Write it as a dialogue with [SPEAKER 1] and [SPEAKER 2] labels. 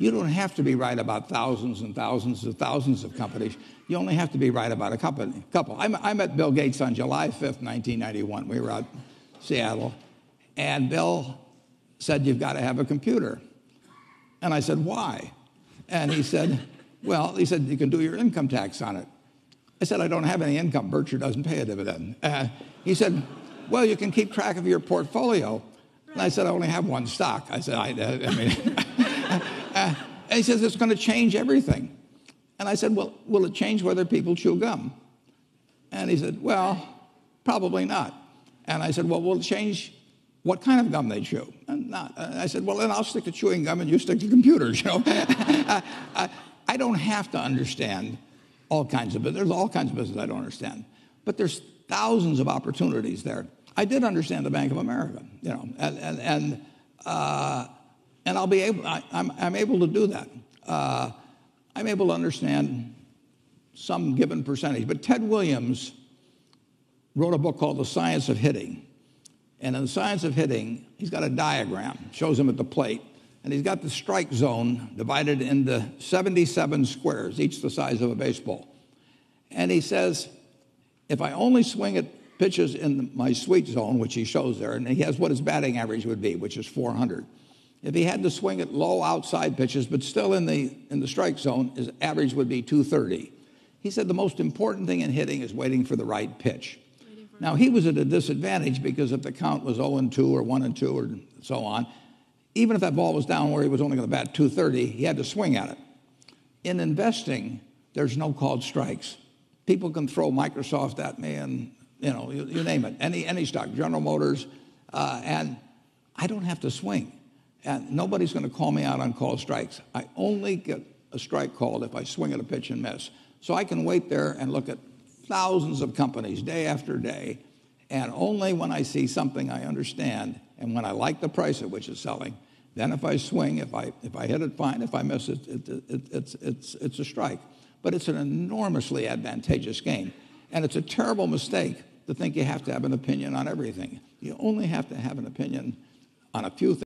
[SPEAKER 1] You don't have to be right about thousands and thousands and thousands of companies. You only have to be right about a couple. I met Bill Gates on July 5th, 1991. We were out in Seattle, and Bill said, "You've got to have a computer." And I said, "Why?" And he said, "Well," he said, "you can do your income tax on it." I said, "I don't have any income. Berkshire doesn't pay a dividend." He said, "Well, you can keep track of your portfolio." And I said, "I only have one stock." I said, I mean, and he says, "It's going to change everything." And I said, "Well, will it change whether people chew gum?" And he said, "Well, probably not." And I said, "Well, will it change what kind of gum they chew?" And not. And I said, "Well, then I'll stick to chewing gum and you stick to computers." I don't have to understand all kinds of business. There's all kinds of business I don't understand. But there's thousands of opportunities there. I did understand the Bank of America, and I'll be able. I'm able to do that. I'm able to understand some given percentage. But Ted Williams wrote a book called The Science of Hitting, and in The Science of Hitting, he's got a diagram. Shows him at the plate, and he's got the strike zone divided into 77 squares, each the size of a baseball. And he says, if I only swing at pitches in my sweet zone, which he shows there, and he has what his batting average would be, which is 400. If he had to swing at low outside pitches, but still in the strike zone, his average would be 230. He said the most important thing in hitting is waiting for the right pitch. Now, he was at a disadvantage because if the count was 0-2 or 1-2 or so on, even if that ball was down where he was only going to bat 230, he had to swing at it. In investing, there's no called strikes. People can throw Microsoft at me and, you name it, any stock, General Motors, and I don't have to swing. And nobody's going to call me out on called strikes. I only get a strike called if I swing at a pitch and miss. So I can wait there and look at thousands of companies day after day, and only when I see something I understand and when I like the price at which it's selling, then if I swing, if I hit it, fine. If I miss it, it's a strike. But it's an enormously advantageous game. And it's a terrible mistake to think you have to have an opinion on everything. You only have to have an opinion on a few things.